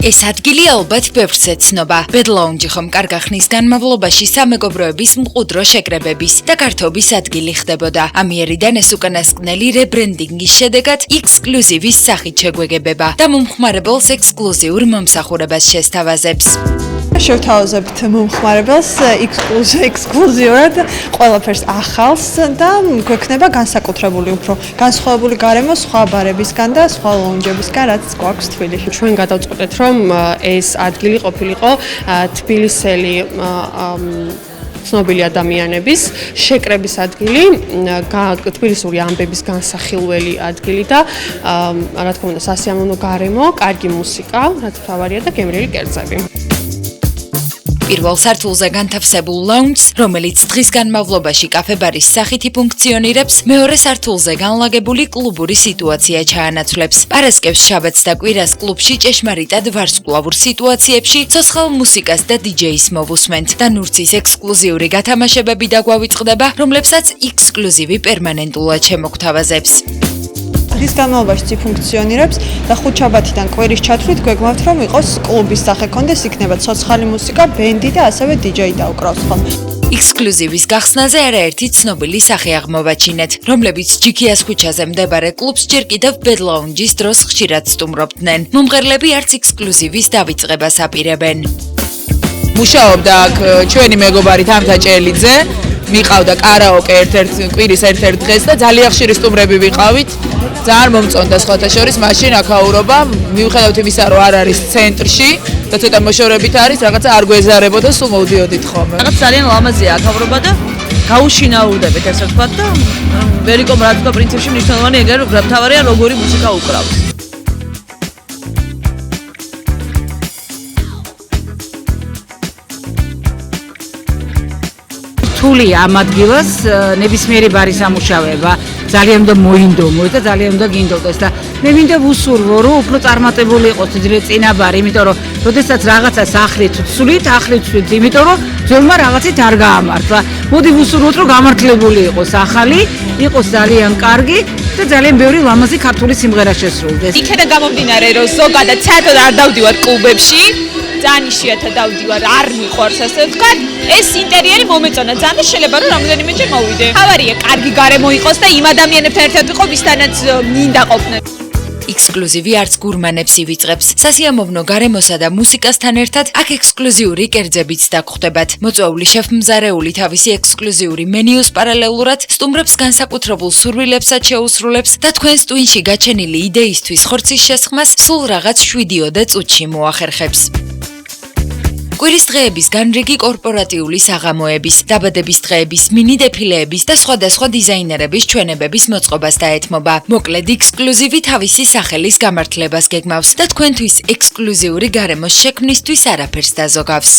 ეს ადგილი ალბათ ბევრს ეცნობა. ბედლაუნჯი ხომ კარგ ხნის განმავლობაში სამეგობროების მყუდრო შეკრებების და გართობის ადგილი ხდებოდა. ამიერიდან ეს უკანასკნელი რებრენდინგის შედეგად ექსკლუზივის სახით შეგვეგებება და მომხმარებელს ექსკლუზიურ მომსახურებას შესთავაზებს. შევთავაზებთ მომხმარებელს ექსკლუზიურად ყველაფერს ახალს და გვექნება განსაკუთრებული უფრო განსხვავებული გარემო სხვა ბარებისგან და სხვა ლაუნჯებისგან, რაც გვაქვს თბილისში. ჩვენ გადავწყვეტეთ, რომ ეს ადგილი ყოფილიყო თბილისელი ცნობილი ადამიანების შეკრების ადგილი, თბილისური ამბების განსახილველი ადგილი და რა თქმა უნდა სასიამოვნო გარემო, კარგი მუსიკა, რაც მთავარია და გემრიელი კერძები. პირველ სართულზე განთავსებულ ლაუნჯს, რომელიც დღის განმავლობაში კაფე-ბარის სახით ფუნქციონირებს, მეორე სართულზე განლაგებული კლუბური სიტუაცია ჩაანაცვლებს. პარასკევს, შაბათს და კვირას კლუბში ჭეშმარიტად ვარსკვლავურ სიტუაციებში ცოცხალ მუსიკას და დიჯეის მოვუსმენთ და ნურცის ექსკლუზიური გათამაშებები დაგვავიწყდება, რომლებსაც ექსკლუზივი პერმანენტულად შემოგთავაზებს. ის განმავლობაში ფუნქციონირებს და ხუთშაბათიდან კვირის ჩათვლით გვეგმავთ, რომ იყოს კლუბის სახე კონდეს, იქნება ცოცხალი მუსიკა, ბენდი და ასევე დიჯეი დაუკრავს ხომ. ექსკლუზივის გახსნაზე არაერთი ცნობილი სახე აღმოვაჩინეთ, რომლებიც ჯიქიას ქუჩაზე მდებარე კლუბს ჯერ კიდევ ბედლაუნჯის დროს ხშირად სტუმრობდნენ. მომღერლები არც ექსკლუზივის დავიწყებას აპირებენ. მუშაობდა აქ ჩვენი მეგობარი თამთა ჭელიძე, მიყავდა კარაოკე კვირის ერთ-ერთ დღეს და ძალიან ხშირი სტუმრები ვიყავით. ძალიან მომწონდა სხვათა შორის მაშინ აქაურობა, მიუხედავად იმისა, რომ არ არის ცენტრში და ცოტა მოშორებით არის, რაღაცა არ გვეზარებოდა, სულ მოვდიოდით ხოლმე. რაღაც ძალიან ლამაზია აქაურობა და გაუშინაურდებით, ესე ვთქვათ და ვერიკომ რა თქვა პრინციპში მნიშვნელოვანი ეგრე რომ მთავარია როგორი მუსიკა უკრავს. რთულია ამ ადგილას ნებისმიერი ბარის ამუშავება, ძალიან უნდა მოინდომოს და ძალიან უნდა გინდოდეს და მე მინდა ვუსურვო, რომ უფრო წარმატებული იყოს ძირე წინა ბარი, იმიტომ რომ როდესაც რაღაცას ახლით ვცვლით, იმიტომ რომ ძველმა რაღაცით არ გაამართლა. მოდი ვუსურვოთ, რომ გამართლებული იყოს ახალი, იყოს ძალიან კარგი და ძალიან ბევრი ლამაზი ქართული სიმღერა შესრულდეს. იქიდან გამომდინარე, რომ ზოგადად საერთოდ არ დავდივარ კლუბებში, ძალიან იშვიათად დავდივარ, არ მიყვარს ასე ვთქვათ. ეს ინტერიერი მომეწონა ძალიან და შეიძლება რომ რამდენიმეჯერ მოვიდე. თავარია კარგი გარემო იყოს და იმ ადამიანებთან ერთად ვიყო, ვისთანაც მინდა ყოფნა. ექსკლუზივი არც გურმანებს ივიწყებს. სასიამოვნო გარემოსა და მუსიკასთან ერთად აქ ექსკლუზიური კერძებიც დაგხვდებათ. მოწვეული შეფმზარეული თავისი ექსკლუზიური მენიუს პარალელურად სტუმრებს განსაკუთრებულ სურვილებსაც შეუსრულებს და თქვენს ტვინში გაჩენილი იდეისთვის ხორცის შესხმას სულ რაღაც 7 წუთში მოახერხებს. კვირის დღეების განრიგი კორპორატიული საღამოების, დაბადების დღეების, მინი დეფილეების და სხვადასხვა დიზაინერების ჩვენებების მოწყობას დაეთმობა. მოკლედ ექსკლუზივი თავისი სახელის გამართლებას გეგმავს და თქვენთვის ექსკლუზიური გარემოს შექმნისთვის არაფერს დაზოგავს.